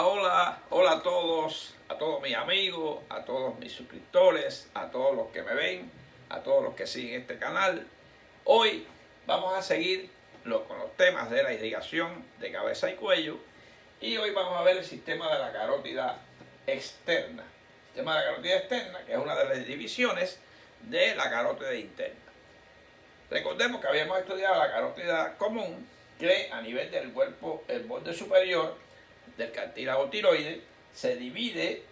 Hola, hola, hola a todos mis amigos, a todos mis suscriptores, a todos los que me ven, a todos los que siguen este canal. Hoy vamos a seguir con los temas de la irrigación de cabeza y cuello y hoy vamos a ver el sistema de la carótida externa. El sistema de la carótida externa, que es una de las divisiones de la carótida interna. Recordemos que habíamos estudiado la carótida común, que a nivel del cuerpo, el borde superior del cartílago tiroides se divide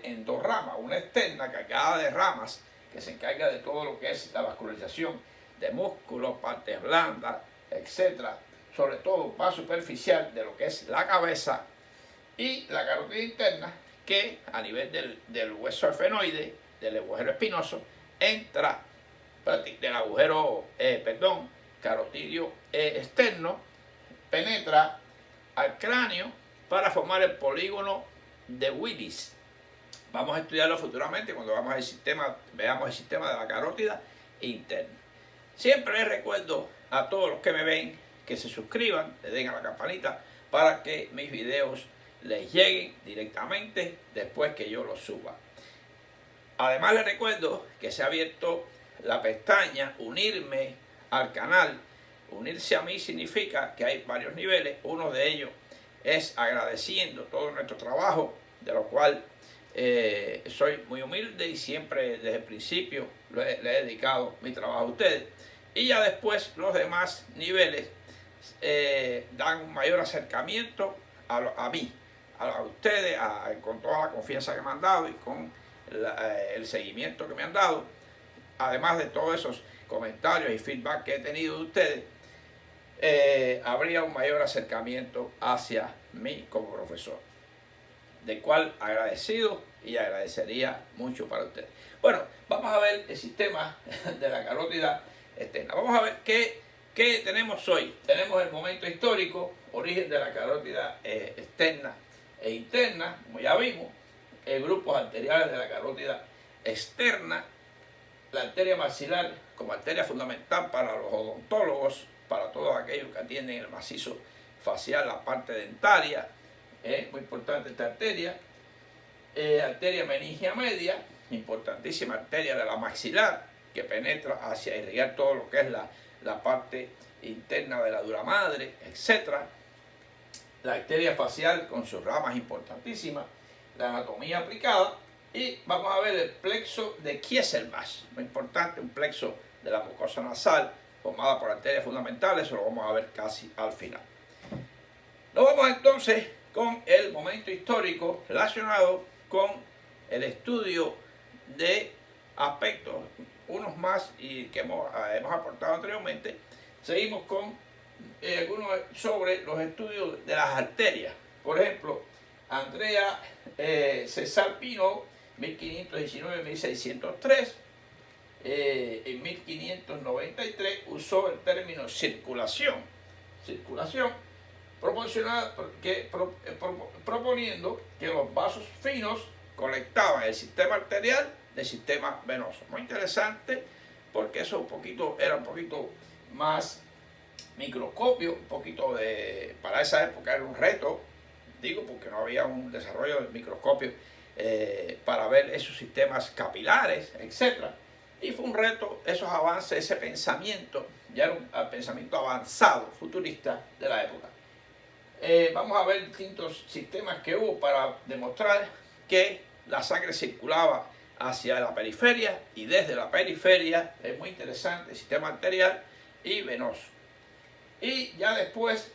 en dos ramas, una externa cargada de ramas que se encarga de todo lo que es la vascularización de músculos, partes blandas, etcétera, sobre todo más superficial de lo que es la cabeza, y la carótida interna que a nivel del hueso esfenoide, del agujero espinoso, entra del agujero, carotidio externo, penetra al cráneo para formar el polígono de Willis. Vamos a estudiarlo futuramente cuando veamos el sistema de la carótida interna. Siempre les recuerdo a todos los que me ven que se suscriban, le den a la campanita para que mis videos les lleguen directamente después que yo los suba. Además les recuerdo que se ha abierto la pestaña unirme al canal. Unirse a mí significa que hay varios niveles. Uno de ellos es agradeciendo todo nuestro trabajo, de lo cual soy muy humilde y siempre desde el principio le he dedicado mi trabajo a ustedes. Y ya después los demás niveles dan un mayor acercamiento a mí, a ustedes, con toda la confianza que me han dado y con el seguimiento que me han dado. Además de todos esos comentarios y feedback que he tenido de ustedes, habría un mayor acercamiento hacia mí como profesor, del cual agradecido y agradecería mucho para ustedes. Bueno, vamos a ver el sistema de la carótida externa. Vamos a ver qué tenemos hoy. Tenemos el momento histórico, origen de la carótida externa e interna, como ya vimos, grupos arteriales de la carótida externa, la arteria maxilar como arteria fundamental para los odontólogos, para todos aquellos que atienden el macizo facial, la parte dentaria, muy importante esta arteria. Arteria meningia media, importantísima arteria de la maxilar, que penetra hacia irrigar todo lo que es la parte interna de la dura madre, etc. La arteria facial con sus ramas importantísimas, la anatomía aplicada, y vamos a ver el plexo de Kieselbach, muy importante, un plexo de la mucosa nasal formada por arterias fundamentales. Eso lo vamos a ver casi al final. Nos vamos entonces con el momento histórico relacionado con el estudio de aspectos, unos más y que hemos aportado anteriormente. Seguimos con algunos sobre los estudios de las arterias. Por ejemplo, Andrea César Pino, 1519-1603, en 1593 usó el término circulación, proponiendo que los vasos finos conectaban el sistema arterial del sistema venoso. Muy interesante, porque eso era un poquito más microscopio, para esa época era un reto, porque no había un desarrollo del microscopio para ver esos sistemas capilares, etc. Y fue un reto, esos avances, ese pensamiento, ya era un pensamiento avanzado, futurista de la época. Vamos a ver distintos sistemas que hubo para demostrar que la sangre circulaba hacia la periferia y desde la periferia, es muy interesante, el sistema arterial y venoso. Y ya después,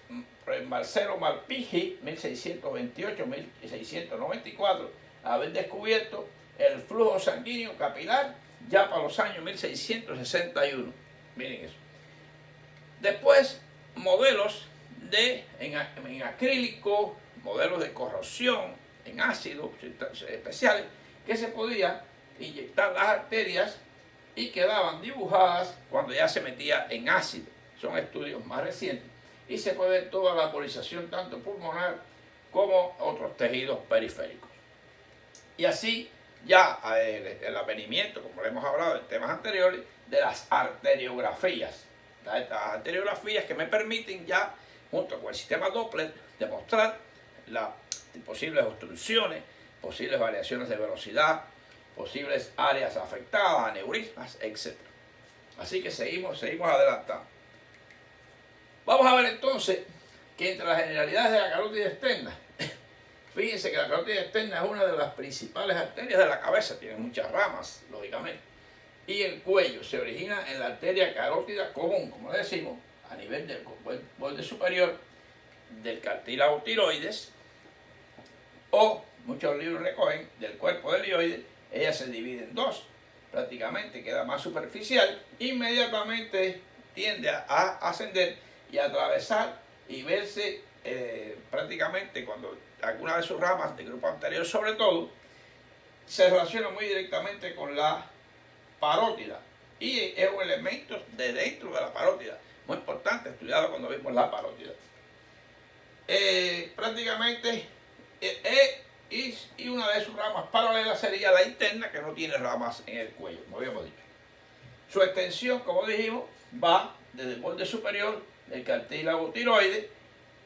Marcelo Malpighi, 1628-1694, haber descubierto el flujo sanguíneo capilar ya para los años 1661. Miren eso. Después, modelos en acrílico, modelos de corrosión en ácido especiales, que se podía inyectar las arterias y quedaban dibujadas cuando ya se metía en ácido. Son estudios más recientes y se puede ver toda la vaporización tanto pulmonar como otros tejidos periféricos. Y así ya el avenimiento, como hemos hablado en temas anteriores, de las arteriografías. Estas arteriografías que me permiten ya, junto con el sistema Doppler, demostrar posibles obstrucciones, posibles variaciones de velocidad, posibles áreas afectadas, aneurismas, etc. Así que seguimos adelantando. Vamos a ver entonces que entre las generalidades de la carótida externa, fíjense que la carótida externa es una de las principales arterias de la cabeza, tiene muchas ramas, lógicamente. Y el cuello se origina en la arteria carótida común, como decimos, a nivel del borde superior del cartílago tiroides, o muchos libros recogen del cuerpo del hioide. Ella se divide en dos, prácticamente queda más superficial, inmediatamente tiende a ascender y a atravesar y verse prácticamente cuando alguna de sus ramas del grupo anterior sobre todo se relaciona muy directamente con la parótida y es un elemento de dentro de la parótida muy importante, estudiado cuando vimos la parótida. Prácticamente y una de sus ramas paralelas sería la interna, que no tiene ramas en el cuello, como habíamos dicho. Su extensión, como dijimos, va desde el borde superior del cartílago tiroides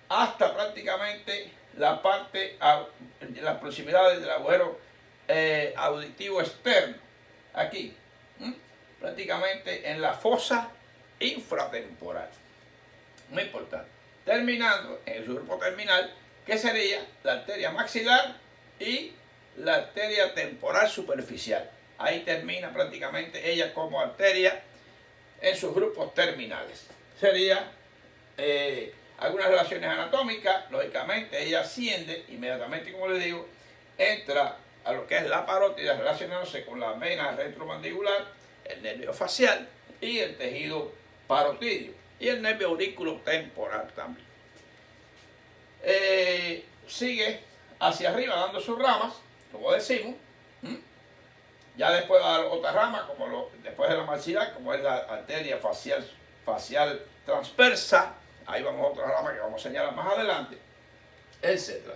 hasta prácticamente la parte, las proximidades del agujero auditivo externo, aquí, prácticamente en la fosa infratemporal. Muy importante. Terminando en su grupo terminal, que sería la arteria maxilar y la arteria temporal superficial. Ahí termina prácticamente ella como arteria en sus grupos terminales. Sería algunas relaciones anatómicas, lógicamente ella asciende inmediatamente, como les digo, entra a lo que es la parótida relacionándose con la vena retromandibular, el nervio facial y el tejido parotidio y el nervio aurículo temporal también. Sigue hacia arriba dando sus ramas, como decimos. Ya después va a dar otra rama, después de la maxilar, como es la arteria facial transversa. Ahí vamos a otra rama que vamos a señalar más adelante, etc.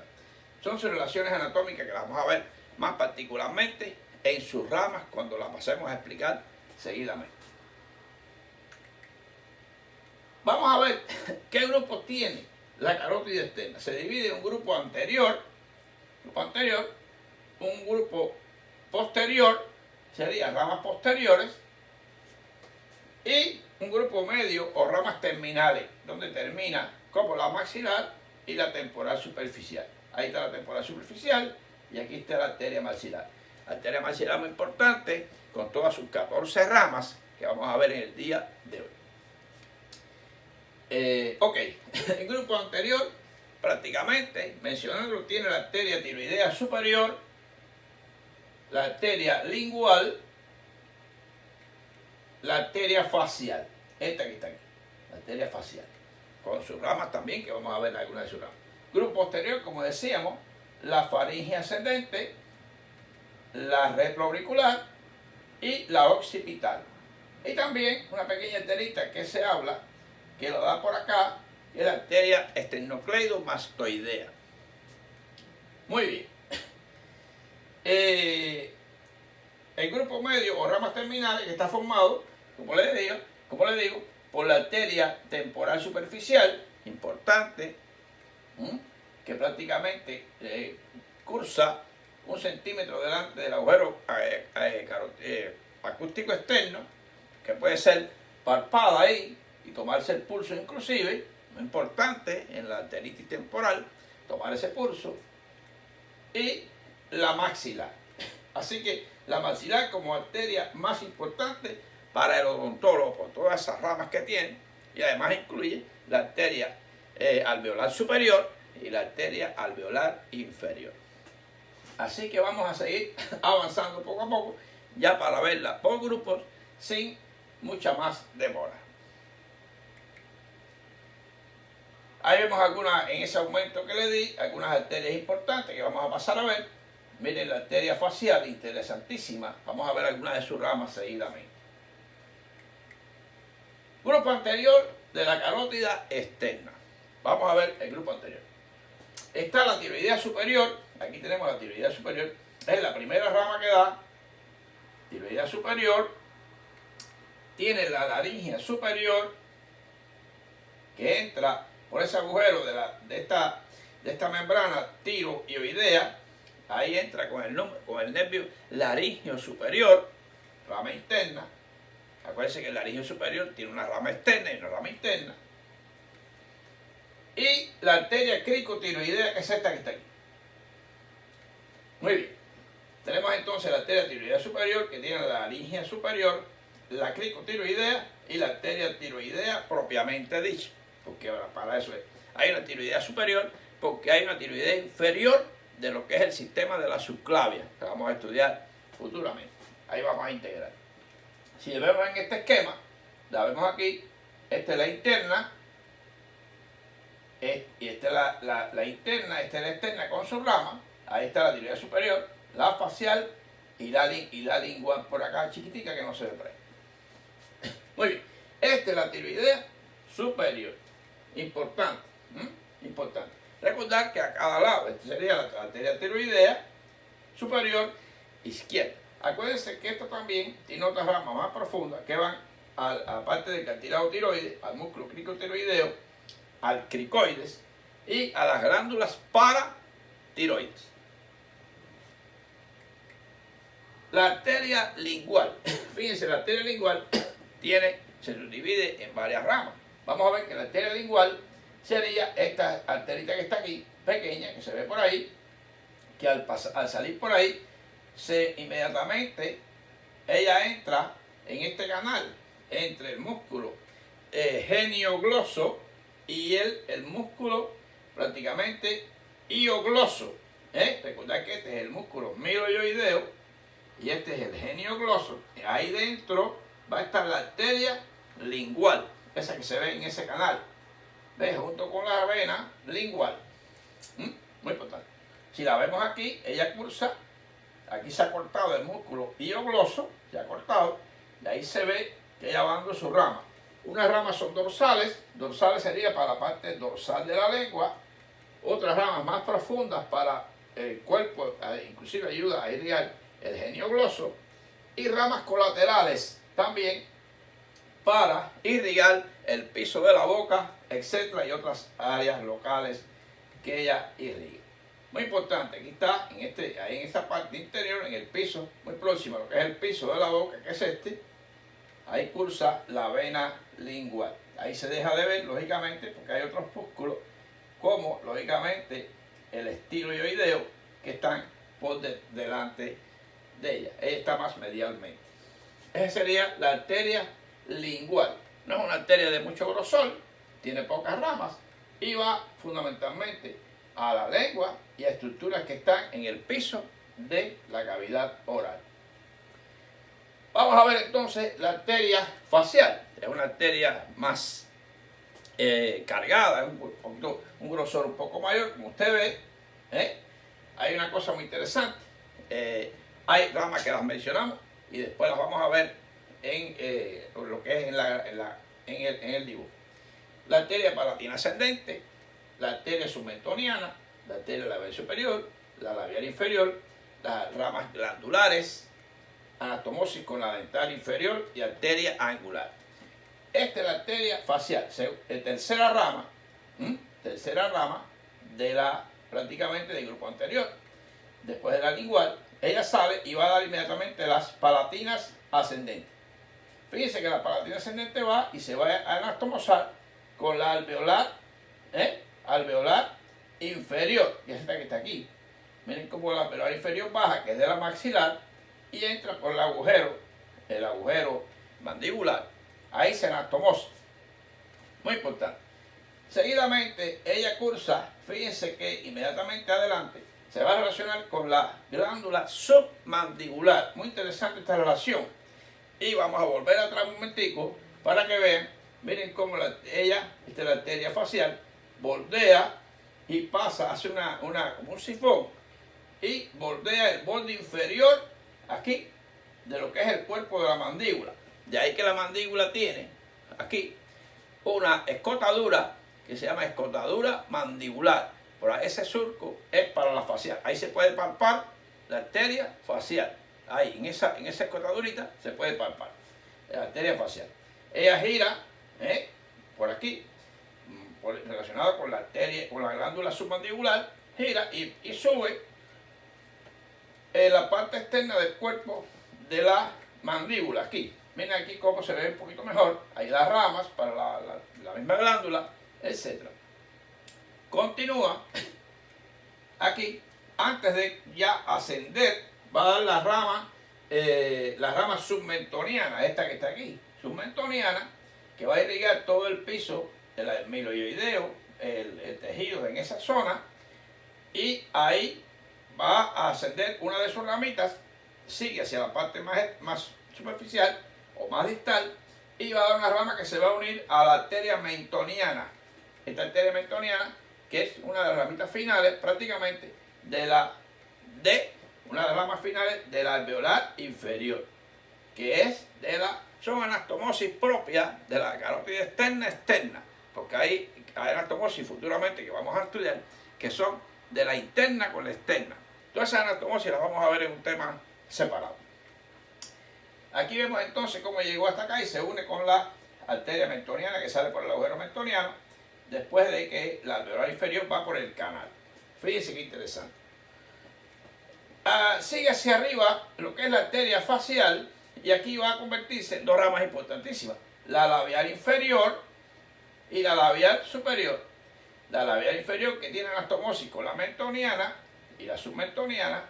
Son sus relaciones anatómicas que las vamos a ver más particularmente en sus ramas cuando las pasemos a explicar seguidamente. Vamos a ver qué grupos tiene la carótida externa. Se divide en un grupo anterior, un grupo posterior, serían ramas posteriores, y un grupo medio o ramas terminales, donde termina como la maxilar y la temporal superficial. Ahí está la temporal superficial y aquí está la arteria maxilar. La arteria maxilar muy importante, con todas sus 14 ramas que vamos a ver en el día de hoy. El grupo anterior, prácticamente, mencionándolo, tiene la arteria tiroidea superior, la arteria lingual, la arteria facial, esta que está aquí, la arteria facial, con sus ramas también, que vamos a ver algunas de sus ramas. Grupo posterior, como decíamos, la faringe ascendente, la retroauricular y la occipital. Y también una pequeña arterita que se habla, que lo da por acá, que es la arteria esternocleidomastoidea. Muy bien. El grupo medio o ramas terminales que está formado, como les digo, por la arteria temporal superficial, importante, que prácticamente cursa 1 centímetro delante del agujero acústico externo, que puede ser palpada ahí y tomarse el pulso inclusive, muy importante en la arteritis temporal, tomar ese pulso, y la maxilar. Así que la maxilar como arteria más importante para el odontólogo por todas esas ramas que tiene, y además incluye la arteria alveolar superior y la arteria alveolar inferior. Así que vamos a seguir avanzando poco a poco, ya para verla por grupos sin mucha más demora. Ahí vemos algunas, en ese aumento que le di, algunas arterias importantes que vamos a pasar a ver. Miren la arteria facial, interesantísima. Vamos a ver algunas de sus ramas seguidamente. Grupo anterior de la carótida externa. Vamos a ver el grupo anterior. Está la tiroidea superior. Aquí tenemos la tiroidea superior. Es la primera rama que da. Tiroidea superior. Tiene la laringe superior, que entra por ese agujero de de esta membrana tiroidea, ahí entra con el nervio laríngeo superior, rama interna. Acuérdense que el laríngeo superior tiene una rama externa y una rama interna. Y la arteria cricotiroidea, que es esta que está aquí. Muy bien. Tenemos entonces la arteria tiroidea superior, que tiene la laringe superior, la cricotiroidea y la arteria tiroidea propiamente dicha. Porque ahora para eso hay una tiroidea superior, porque hay una tiroidea inferior de lo que es el sistema de la subclavia, que vamos a estudiar futuramente. Ahí vamos a integrar. Si vemos en este esquema, la vemos aquí, esta es la interna, y esta es la interna, esta es la externa con su rama. Ahí está la tiroidea superior, la facial y la lingual por acá chiquitica que no se ve por ahí. Muy bien, esta es la tiroidea superior. Importante, importante. Recordar que a cada lado, esta sería la arteria tiroidea superior izquierda. Acuérdense que esto también tiene otras ramas más profundas que van a parte del cartílago tiroides, al músculo cricotiroideo, al cricoides y a las glándulas paratiroides. La arteria lingual, fíjense, la arteria lingual se subdivide en varias ramas. Vamos a ver que la arteria lingual sería esta arterita que está aquí, pequeña, que se ve por ahí, que al salir por ahí, inmediatamente ella entra en este canal entre el músculo geniogloso y el músculo prácticamente hiogloso. Recordad que este es el músculo miloioideo y este es el geniogloso. Ahí dentro va a estar la arteria lingual, esa que se ve en ese canal. ¿Ves? Junto con la vena lingual. Muy importante. Si la vemos aquí, ella cursa. Aquí se ha cortado el músculo hiogloso, se ha cortado, y ahí se ve que ella va dando su rama. Unas ramas son dorsales sería para la parte dorsal de la lengua, otras ramas más profundas para el cuerpo, inclusive ayuda a irrigar el geniogloso, y ramas colaterales también para irrigar el piso de la boca, etcétera, y otras áreas locales que ella irriga. Muy importante, aquí está, ahí en esta parte interior, en el piso, muy próximo a lo que es el piso de la boca, que es este, ahí cursa la vena lingual. Ahí se deja de ver, lógicamente, porque hay otros músculos, como, lógicamente, el estiloideo, que están por delante de ella. Ella está más medialmente. Esa sería la arteria lingual. No es una arteria de mucho grosor, tiene pocas ramas, y va fundamentalmente a la lengua y a estructuras que están en el piso de la cavidad oral. Vamos a ver entonces la arteria facial. Es una arteria más cargada, un grosor un poco mayor, como usted ve. Hay una cosa muy interesante. Hay ramas que las mencionamos y después las vamos a ver en lo que es en el dibujo. La arteria palatina ascendente, la arteria submentoniana, la arteria labial superior, la labial inferior, las ramas glandulares, anastomosis con la dental inferior y arteria angular. Esta es la arteria facial, tercera rama prácticamente del grupo anterior. Después de la lingual, ella sale y va a dar inmediatamente las palatinas ascendentes. Fíjense que la palatina ascendente va y se va a anastomosar con la alveolar, alveolar inferior, que es esta que está aquí. Miren cómo la alveolar inferior baja, que es de la maxilar, y entra por el agujero mandibular. Ahí se anastomosa. Muy importante. Seguidamente, ella cursa, fíjense que inmediatamente adelante se va a relacionar con la glándula submandibular. Muy interesante esta relación. Y vamos a volver atrás un momentico para que vean. Miren cómo esta es la arteria facial, bordea y pasa, hace como un sifón y bordea el borde inferior aquí de lo que es el cuerpo de la mandíbula. De ahí que la mandíbula tiene aquí una escotadura que se llama escotadura mandibular. Por ahí ese surco es para la facial. Ahí se puede palpar la arteria facial. Ahí, en esa escotadurita se puede palpar la arteria facial. Ella gira por aquí, relacionado con la arteria, con la glándula submandibular, gira y sube la parte externa del cuerpo de la mandíbula, aquí. Miren aquí cómo se ve un poquito mejor. Hay las ramas para la misma glándula, etc. Continúa aquí, antes de ya ascender, va a dar la rama submentoniana, esta que está aquí, submentoniana, que va a irrigar todo el piso del amiloideo, el tejido en esa zona, y ahí va a ascender una de sus ramitas, sigue hacia la parte más superficial o más distal, y va a dar una rama que se va a unir a la arteria mentoniana. Esta arteria mentoniana, que es una de las ramitas finales prácticamente una de las ramas finales de la alveolar inferior, que es son anastomosis propias de la carótida externa, porque hay anastomosis futuramente que vamos a estudiar, que son de la interna con la externa. Todas esas anastomosis las vamos a ver en un tema separado. Aquí vemos entonces cómo llegó hasta acá y se une con la arteria mentoniana que sale por el agujero mentoniano, después de que la alveolar inferior va por el canal. Fíjense qué interesante. Sigue hacia arriba lo que es la arteria facial, y aquí va a convertirse en dos ramas importantísimas: la labial inferior y la labial superior. La labial inferior, que tiene anastomosis con la mentoniana y la submentoniana,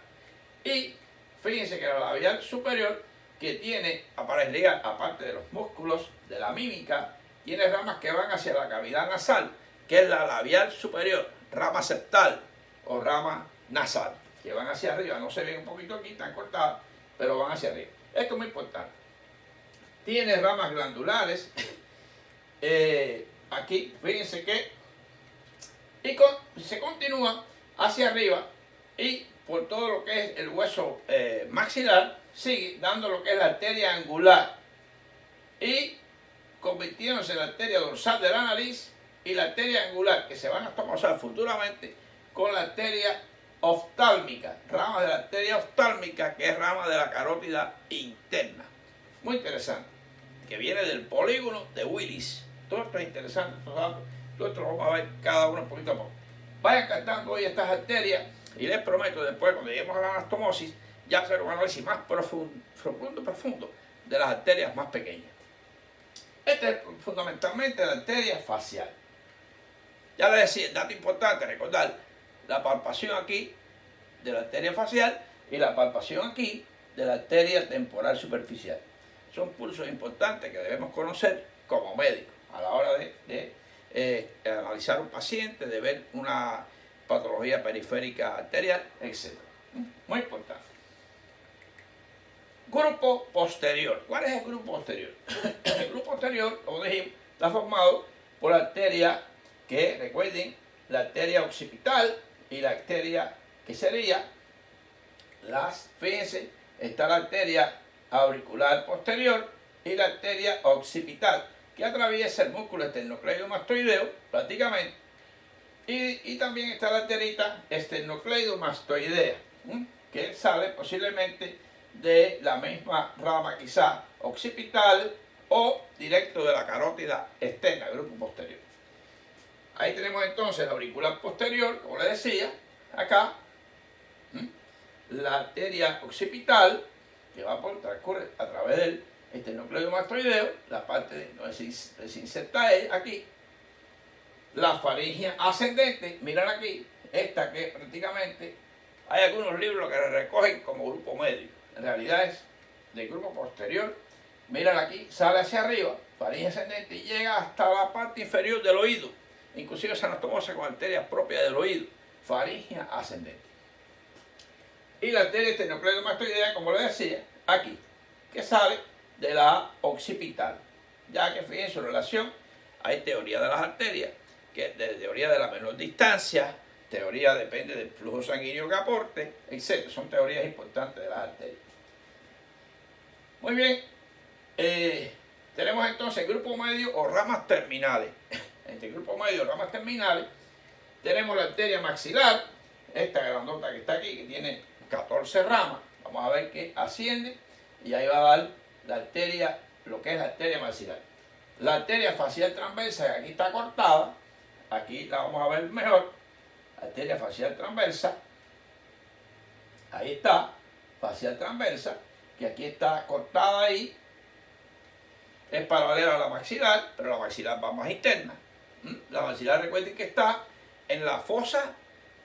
y fíjense que la labial superior, que tiene, para irrigar, aparte de los músculos de la mímica, tiene ramas que van hacia la cavidad nasal, que es la labial superior, rama septal o rama nasal, que van hacia arriba. No se ven un poquito aquí, están cortadas, pero van hacia arriba. Esto es muy importante. Tiene ramas glandulares. Aquí, fíjense que se continúa hacia arriba, y por todo lo que es el hueso maxilar, sigue dando lo que es la arteria angular, y convirtiéndose en la arteria dorsal de la nariz, y la arteria angular, que se van a tomar futuramente con la arteria oftálmica, rama de la arteria oftálmica, que es rama de la carótida interna. Muy interesante, que viene del polígono de Willis. Todo esto es interesante, todo esto lo vamos a ver cada uno poquito a poco. Vayan captando hoy estas arterias, y les prometo después, cuando lleguemos a la anastomosis, ya hacer un análisis más profundo de las arterias más pequeñas. Esta es fundamentalmente la arteria facial. Ya les decía, dato importante, recordar la palpación aquí de la arteria facial y la palpación aquí de la arteria temporal superficial. Son pulsos importantes que debemos conocer como médicos a la hora de analizar un paciente, de ver una patología periférica arterial, etc. Muy importante. Grupo posterior. ¿Cuál es el grupo posterior? El grupo posterior, como dijimos, está formado por la arteria que, recuerden, la arteria occipital y la arteria que sería fíjense, está la arteria auricular posterior y la arteria occipital, que atraviesa el músculo esternocleidomastoideo prácticamente, y también está la arterita esternocleidomastoidea, que sale posiblemente de la misma rama, quizá occipital o directo de la carótida externa, grupo posterior. Ahí tenemos entonces la auricular posterior, como les decía, acá, la arteria occipital, que transcurre a través del esternocleidomastoideo, la parte donde se inserta aquí, la faringe ascendente, miren aquí, esta que prácticamente hay algunos libros que la recogen como grupo medio, en realidad es del grupo posterior. Miren aquí, sale hacia arriba, faringe ascendente, y llega hasta la parte inferior del oído. Inclusive se anastomosa con arterias propias del oído, faringe ascendente. Y la arteria esternocleidomastoidea, como les decía, aquí, que sale de la occipital. Ya que fíjense su relación, hay teoría de las arterias, que de teoría de la menor distancia, teoría depende del flujo sanguíneo que aporte, etc. Son teorías importantes de las arterias. Muy bien, tenemos entonces grupo medio o ramas terminales. Entre grupo medio y ramas terminales tenemos la arteria maxilar, esta grandota que está aquí, que tiene 14 ramas. Vamos a ver que asciende, y ahí va a dar la arteria, lo que es la arteria maxilar. La arteria facial transversa, que aquí está cortada, aquí la vamos a ver mejor, arteria facial transversa, ahí está, facial transversa, que aquí está cortada ahí, es paralela a la maxilar, pero la maxilar va más interna. La maxilar, recuerden que está en la fosa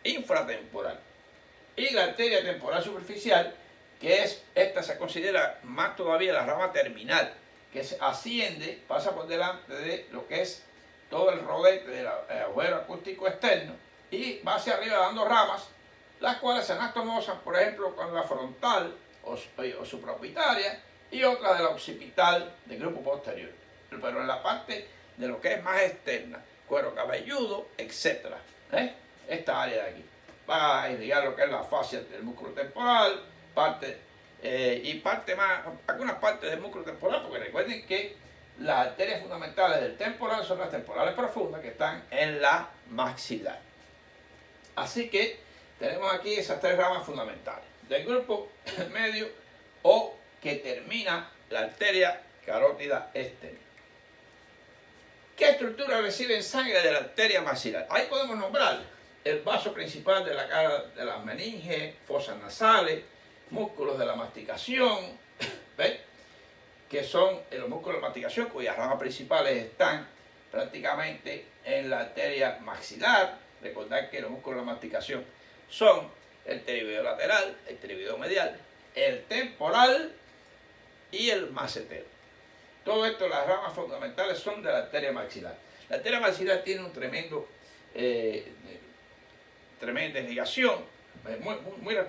infratemporal. Y la arteria temporal superficial, que es, esta se considera más todavía la rama terminal, que se asciende, pasa por delante de lo que es todo el rodete del agujero acústico externo y va hacia arriba dando ramas, las cuales se anastomosan, por ejemplo, con la frontal o supraorbitaria y otra de la occipital del grupo posterior, pero en la parte de lo que es más externa, cuero cabelludo, etc. Esta área de aquí va a irrigar lo que es la fascia del músculo temporal, algunas partes del músculo temporal, porque recuerden que las arterias fundamentales del temporal son las temporales profundas que están en la maxilar. Así que tenemos aquí esas tres ramas fundamentales del grupo medio o que termina la arteria carótida externa. ¿Qué estructura recibe sangre de la arteria maxilar? Ahí podemos nombrar el vaso principal de la cara de las meninges, fosas nasales, músculos de la masticación, ¿ves? Que son los músculos de la masticación cuyas ramas principales están prácticamente en la arteria maxilar. Recordad que los músculos de la masticación son el pterivideo lateral, el pterivideo medial, el temporal y el macetero. Todo esto, las ramas fundamentales son de la arteria maxilar. La arteria maxilar tiene un tremenda irrigación,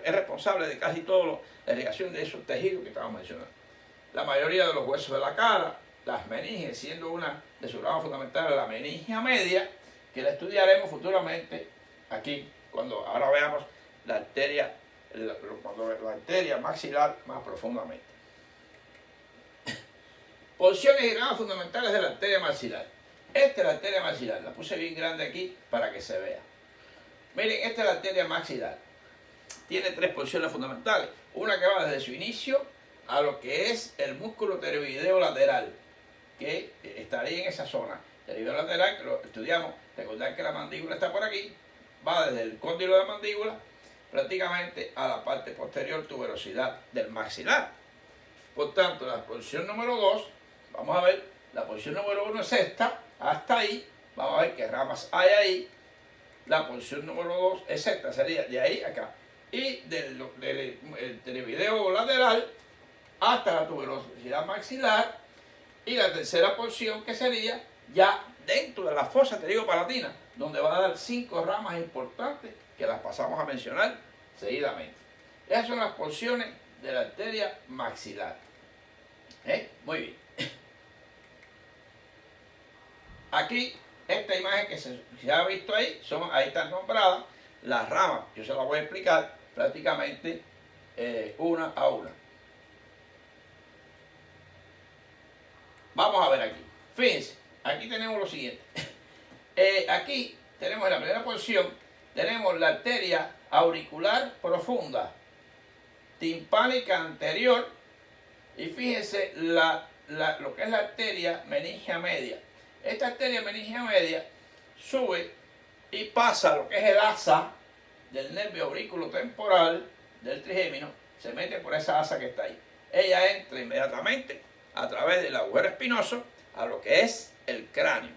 es responsable de casi toda la irrigación de esos tejidos que estamos mencionando. La mayoría de los huesos de la cara, las meninges, siendo una de sus ramas fundamentales la meningia media, que la estudiaremos futuramente aquí, cuando ahora veamos la arteria maxilar más profundamente. Porciones y ramas fundamentales de la arteria maxilar. Esta es la arteria maxilar, la puse bien grande aquí para que se vea. Miren, esta es la arteria maxilar. Tiene tres porciones fundamentales. Una que va desde su inicio a lo que es el músculo pterivideo lateral, que estaría en esa zona. Pterivideo lateral, que lo estudiamos, recordad que la mandíbula está por aquí, va desde el cóndilo de la mandíbula prácticamente a la parte posterior tuberosidad del maxilar. Por tanto, la posición número 2, vamos a ver, la posición número 1 es esta, hasta ahí, vamos a ver qué ramas hay ahí. La posición número 2 es esta, sería de ahí a acá. Y del pterivideo lateral hasta la tuberosidad maxilar. Y la tercera porción que sería ya dentro de la fosa pterigo-palatina, donde va a dar 5 ramas importantes que las pasamos a mencionar seguidamente. Esas son las porciones de la arteria maxilar. Muy bien. Aquí, esta imagen que se ha visto ahí, ahí están nombradas las ramas. Yo se las voy a explicar prácticamente una a una. Vamos a ver aquí. Fíjense, aquí tenemos lo siguiente. Aquí tenemos en la primera porción, tenemos la arteria auricular profunda, timpánica anterior, y fíjense lo que es la arteria meningia media. Esta arteria meningia media sube y pasa lo que es el asa del nervio aurículo temporal del trigémino, se mete por esa asa que está ahí. Ella entra inmediatamente a través del agujero espinoso a lo que es el cráneo.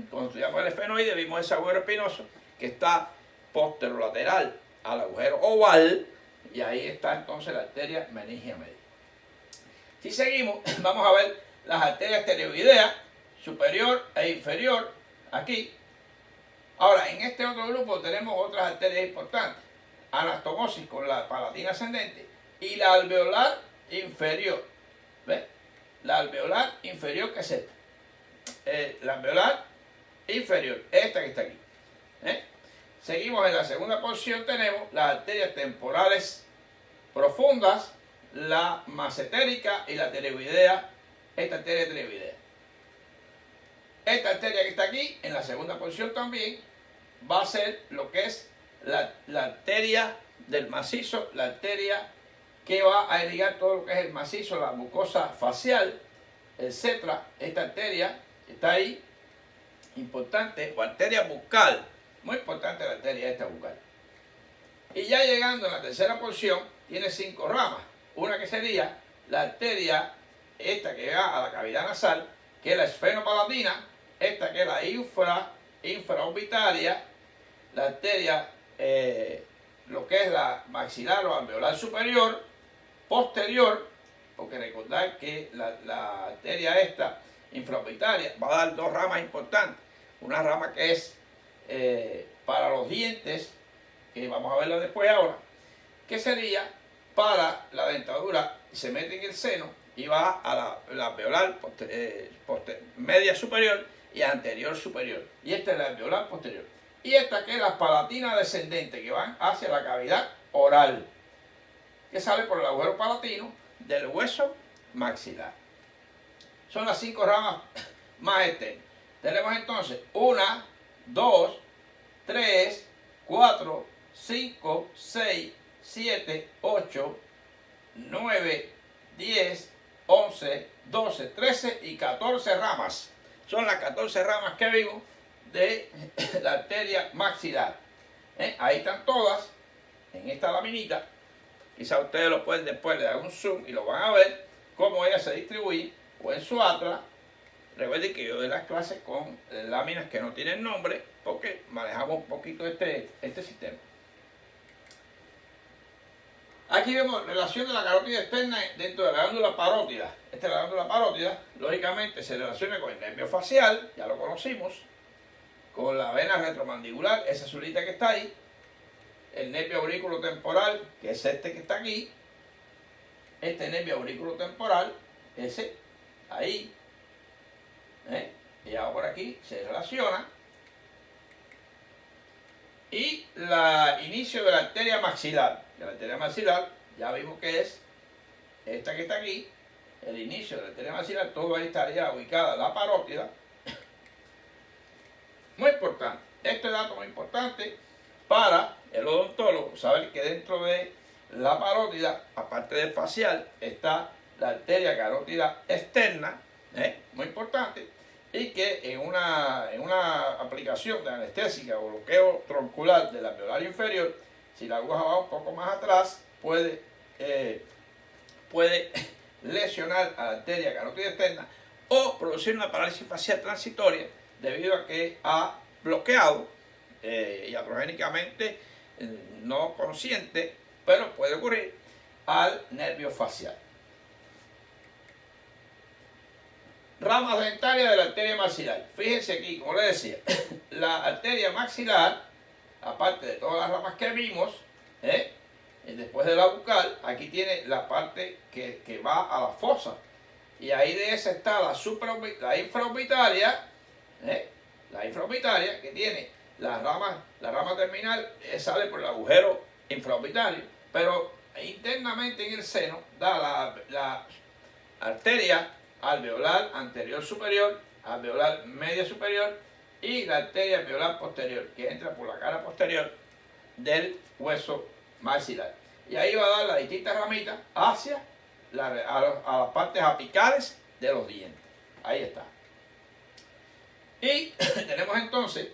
Cuando estudiamos el esfenoide vimos ese agujero espinoso que está posterolateral al agujero oval, y ahí está entonces la arteria meningia media. Si seguimos, vamos a ver las arterias pterioideas superior e inferior aquí. Ahora, en este otro grupo tenemos otras arterias importantes: anastomosis con la palatina ascendente y la alveolar inferior. ¿Ves? La alveolar inferior, que es esta. La alveolar inferior, esta que está aquí. Seguimos en la segunda porción, tenemos las arterias temporales profundas, la macetérica y la pterioidea, esta arteria pterioidea. Esta arteria que está aquí, en la segunda porción también, va a ser lo que es la arteria del macizo, la arteria que va a irrigar todo lo que es el macizo, la mucosa facial, etc. Esta arteria que está ahí importante, o arteria bucal, muy importante la arteria esta bucal. Y ya llegando a la tercera porción, tiene 5 ramas. Una que sería la arteria esta que va a la cavidad nasal, que es la esfenopalatina, esta que es la infraorbitaria, la arteria, lo que es la maxilar o alveolar superior, posterior, porque recordad que la arteria esta infraorbitaria va a dar 2 ramas importantes. Una rama que es para los dientes, que vamos a verlo después ahora, que sería para la dentadura, se mete en el seno y va a la alveolar media superior y anterior superior. Y esta es la alveolar posterior. Y esta que es la palatina descendente, que van hacia la cavidad oral, que sale por el agujero palatino del hueso maxilar. Son las 5 ramas más externas. Tenemos entonces 1, 2, 3, 4, 5, 6, 7, 8, 9, 10, 11, 12, 13 y 14 ramas. Son las 14 ramas que vimos de la arteria maxilar. Ahí están todas en esta laminita. Quizá ustedes lo pueden después le dar un zoom y lo van a ver cómo ella se distribuye o en su atlas. Recuerden que yo doy las clases con láminas que no tienen nombre porque manejamos un poquito este sistema. Aquí vemos relación de la carótida externa dentro de la glándula parótida. Esta es la glándula parótida, lógicamente se relaciona con el nervio facial, ya lo conocimos, con la vena retromandibular, esa azulita que está ahí, el nervio aurículo temporal, que es este que está aquí, este nervio aurículo temporal, ese ahí, y ahora por aquí se relaciona, y el inicio de la arteria maxilar. La arteria maxilar ya vimos que es esta que está aquí, el inicio de la arteria maxilar, todo ahí estaría ubicada la parótida. Muy importante, este dato muy importante para el odontólogo, saber que dentro de la parótida, aparte del facial, está la arteria carótida externa, muy importante, y que en una aplicación de anestésica o bloqueo troncular del alveolar inferior, si la aguja va un poco más atrás, puede lesionar a la arteria carótida externa o producir una parálisis facial transitoria debido a que ha bloqueado iatrogénicamente, no consciente, pero puede ocurrir al nervio facial. Ramas dentarias de la arteria maxilar. Fíjense aquí, como les decía, la arteria maxilar, aparte de todas las ramas que vimos, después de la bucal, aquí tiene la parte que va a la fosa. Y ahí de esa está la infraorbitaria, la infraorbitaria, que tiene la rama terminal, sale por el agujero infraorbitario, pero internamente en el seno da la arteria alveolar anterior superior, alveolar media superior y la arteria alveolar posterior, que entra por la cara posterior del hueso maxilar. Y ahí va a dar las distintas ramitas hacia a las partes apicales de los dientes. Ahí está. Y tenemos entonces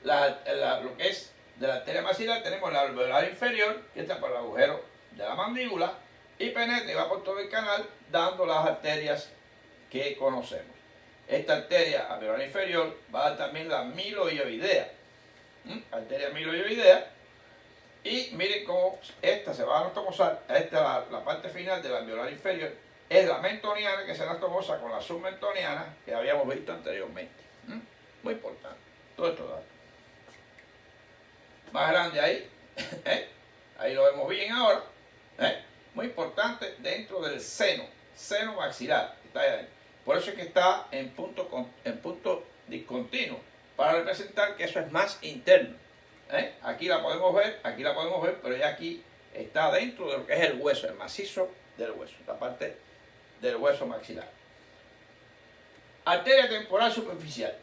lo que es de la arteria maxilar, tenemos la alveolar inferior, que entra por el agujero de la mandíbula y penetra y va por todo el canal, dando las arterias que conocemos. Esta arteria alveolar inferior va a dar también la miloioidea, arteria miloioidea, y miren cómo esta se va a anastomosar. Esta es la parte final de la alveolar inferior, es la mentoniana, que se anastomosa con la submentoniana que habíamos visto anteriormente. Muy importante, todo esto datos. Más grande ahí, ahí lo vemos bien ahora, muy importante dentro del seno maxilar, está ahí adentro. Por eso es que está en punto discontinuo, para representar que eso es más interno. Aquí la podemos ver, pero ya aquí está dentro de lo que es el hueso, el macizo del hueso, la parte del hueso maxilar. Arteria temporal superficial.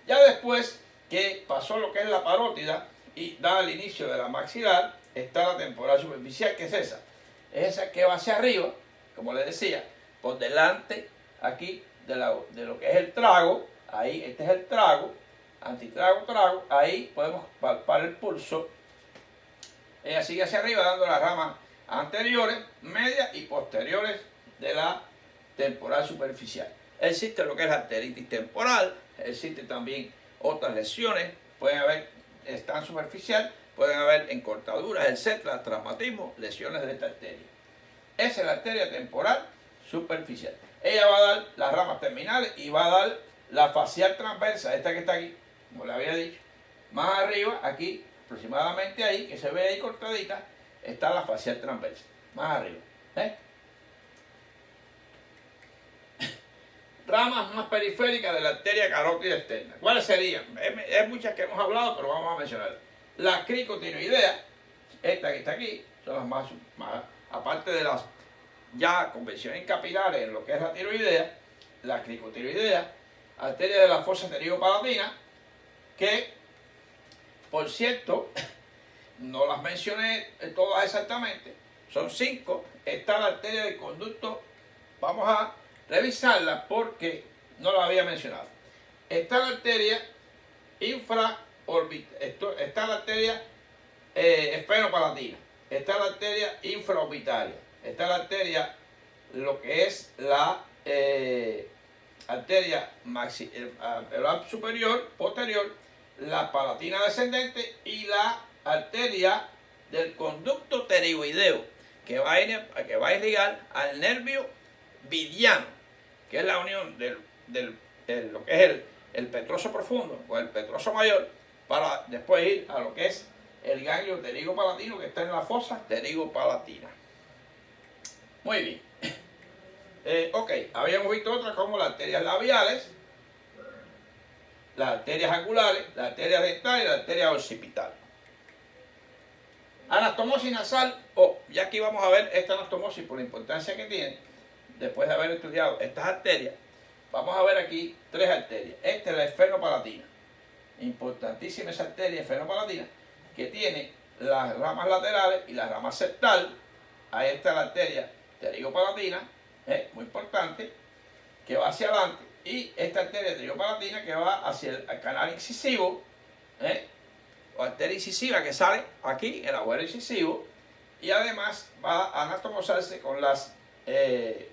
Ya después que pasó lo que es la parótida y da el inicio de la maxilar, está la temporal superficial, que es esa. Es esa que va hacia arriba, como les decía, por delante aquí de lo que es el trago, Ahí, este es el trago, antitrago, trago. Ahí podemos palpar el pulso. Ella sigue hacia arriba dando las ramas anteriores, medias y posteriores de la temporal superficial. Existe lo que es la arteritis temporal, existe también otras lesiones, pueden haber, están superficial, pueden haber encortaduras, etcétera, traumatismo, lesiones de esta arteria. Esa es la arteria temporal superficial. Ella va a dar las ramas terminales y va a dar la facial transversa, esta que está aquí, como le había dicho. Más arriba, aquí, aproximadamente ahí, que se ve ahí cortadita, está la facial transversa. Más arriba. Ramas más periféricas de la arteria carótida externa. ¿Cuáles serían? Hay muchas que hemos hablado, pero vamos a mencionar. La cricotiroidea, esta que está aquí, son las más aparte de las ya convenciones capilares en lo que es la tiroidea, la cricotiroidea, arteria de la fosa pterigo-palatina, que, por cierto, no las mencioné todas exactamente, son 5. Está la arteria del conducto, vamos a revisarla porque no la había mencionado. Está la arteria está la arteria esfenopalatina, está la arteria infraorbitaria, está la arteria, lo que es la arteria superior, posterior, la palatina descendente y la arteria del conducto pterigoideo, que va a irrigar al nervio vidiano, que es la unión de lo que es el petroso profundo o el petroso mayor, para después ir a lo que es el ganglio pterigo-palatino, que está en la fosa pterigo-palatina. Muy bien. Ok, habíamos visto otras como las arterias labiales, las arterias angulares, las arterias dentales y las arterias occipitales. Anastomosis nasal, ya aquí vamos a ver esta anastomosis por la importancia que tiene, después de haber estudiado estas arterias. Vamos a ver aquí 3 arterias. Esta es la esfenopalatina, importantísima esa arteria esfenopalatina, que tiene las ramas laterales y la rama septal. Ahí está la arteria pterigo-palatina, muy importante, que va hacia adelante, y esta arteria pterigo-palatina que va hacia el canal incisivo, o arteria incisiva que sale aquí, el agujero incisivo, y además va a anatomosarse con las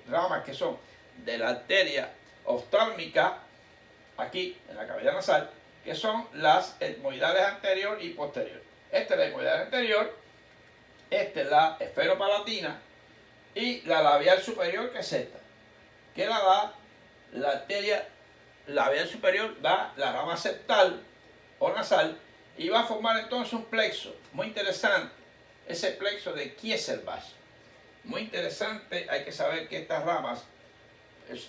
ramas que son de la arteria oftálmica, aquí en la cavidad nasal, que son las etmoidales anterior y posterior. Esta es la etmoidal anterior, esta es la esfenopalatina, y la labial superior, que es esta, que la da la arteria labial superior, da la rama septal o nasal, y va a formar entonces un plexo muy interesante, ese plexo de Kieselbach. Muy interesante, hay que saber que estas ramas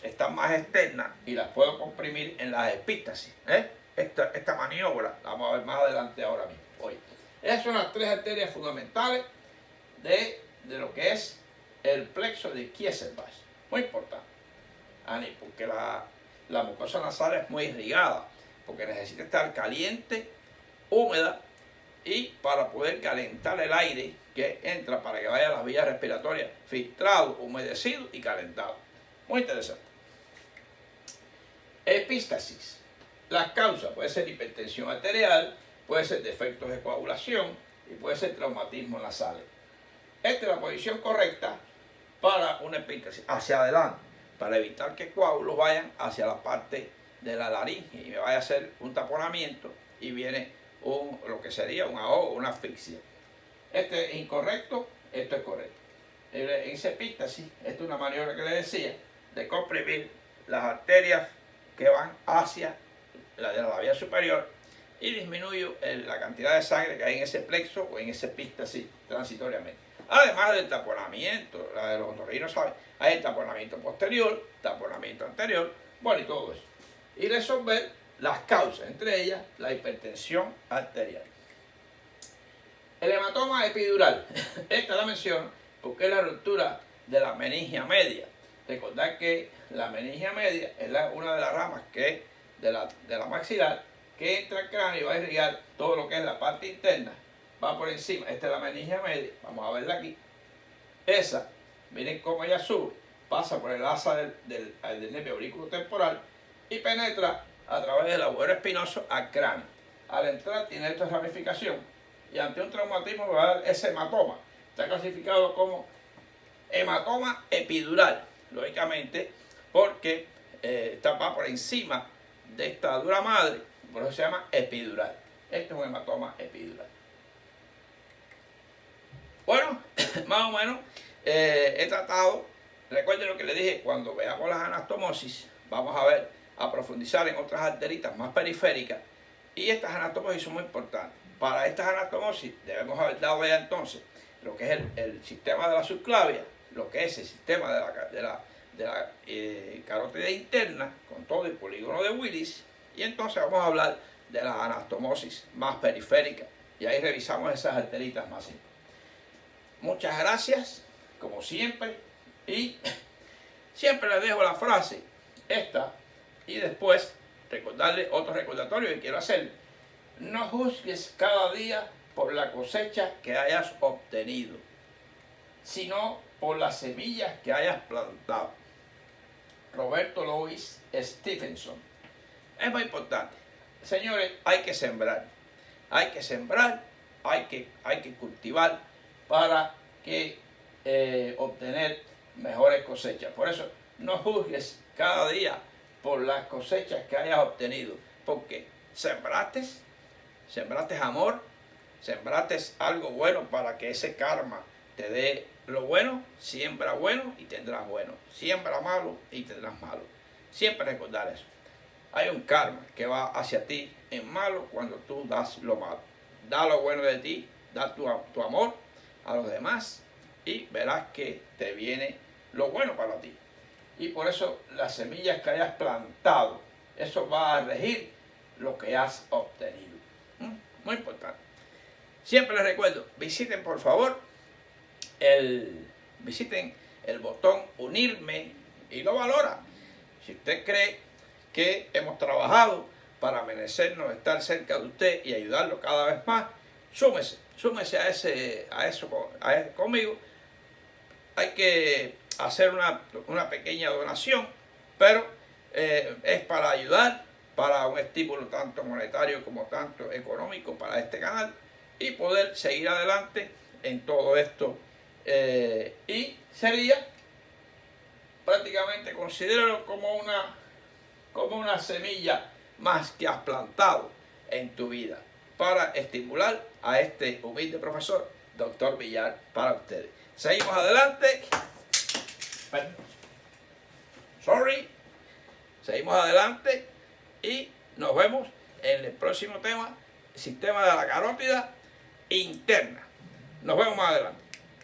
están más externas y las puedo comprimir en las epístasis. Esta maniobra la vamos a ver más adelante ahora mismo. Hoy. Esas son las 3 arterias fundamentales de lo que es el plexo de Kieselbach. Muy importante. Porque la mucosa nasal es muy irrigada, porque necesita estar caliente, húmeda, y para poder calentar el aire que entra para que vaya a las vías respiratorias, filtrado, humedecido y calentado. Muy interesante. Epístasis. Las causas puede ser hipertensión arterial, puede ser defectos de coagulación y puede ser traumatismo nasal. Esta es la posición correcta para una epístasis, hacia adelante, para evitar que coágulos vayan hacia la parte de la laringe y me vaya a hacer un taponamiento y viene lo que sería un ahogo, una asfixia. Este es incorrecto, esto es correcto. En esa epístasis, esta es una maniobra que le decía, de comprimir las arterias que van hacia la de la labia superior y disminuyo la cantidad de sangre que hay en ese plexo o en esa epístasis transitoriamente. Además del taponamiento, la de los otorrinos saben, hay el taponamiento posterior, taponamiento anterior, bueno, y todo eso. Y resolver las causas, entre ellas la hipertensión arterial. El hematoma epidural, esta la menciono porque es la ruptura de la meningia media. Recordad que la meningia media es una de las ramas que de la maxilar que entra al cráneo y va a irrigar todo lo que es la parte interna. Va por encima, esta es la meningia media, vamos a verla aquí. Esa, miren cómo ella sube, pasa por el asa del nervio aurículo temporal y penetra a través del agujero espinoso al cráneo. Al entrar tiene esta ramificación y ante un traumatismo va a dar ese hematoma. Está clasificado como hematoma epidural, lógicamente, porque va por encima de esta dura madre, por eso se llama epidural. Este es un hematoma epidural. Bueno, más o menos he tratado, recuerden lo que les dije, cuando veamos las anastomosis, vamos a profundizar en otras arteritas más periféricas, y estas anastomosis son muy importantes. Para estas anastomosis debemos haber dado ya entonces lo que es el sistema de la subclavia, lo que es el sistema de la carótida interna, con todo el polígono de Willis, y entonces vamos a hablar de las anastomosis más periféricas, y ahí revisamos esas arteritas más simples. Muchas gracias, como siempre, y siempre les dejo la frase esta, y después recordarle otro recordatorio que quiero hacer. No juzgues cada día por la cosecha que hayas obtenido, sino por las semillas que hayas plantado. Roberto Louis Stevenson. Es muy importante. Señores, hay que sembrar. Hay que sembrar, hay que cultivar para que obtener mejores cosechas. Por eso, no juzgues cada día por las cosechas que hayas obtenido, porque sembraste amor, sembraste algo bueno para que ese karma te dé lo bueno. Siembra bueno y tendrás bueno, siembra malo y tendrás malo. Siempre recordar eso. Hay un karma que va hacia ti en malo cuando tú das lo malo. Da lo bueno de ti, da tu amor a los demás y verás que te viene lo bueno para ti. Y por eso las semillas que hayas plantado, eso va a regir lo que has obtenido. Muy importante. Siempre les recuerdo, visiten por favor visiten el botón unirme y lo valora. Si usted cree que hemos trabajado para merecernos estar cerca de usted y ayudarlo cada vez más, súmese a eso conmigo. Hay que hacer una pequeña donación, pero es para ayudar, para un estímulo tanto monetario como tanto económico para este canal y poder seguir adelante en todo esto. Y sería prácticamente, considéralo como una semilla más que has plantado en tu vida para estimular a este humilde profesor, Dr. Villar, para ustedes. Seguimos adelante. Seguimos adelante y nos vemos en el próximo tema, sistema de la carótida interna. Nos vemos más adelante.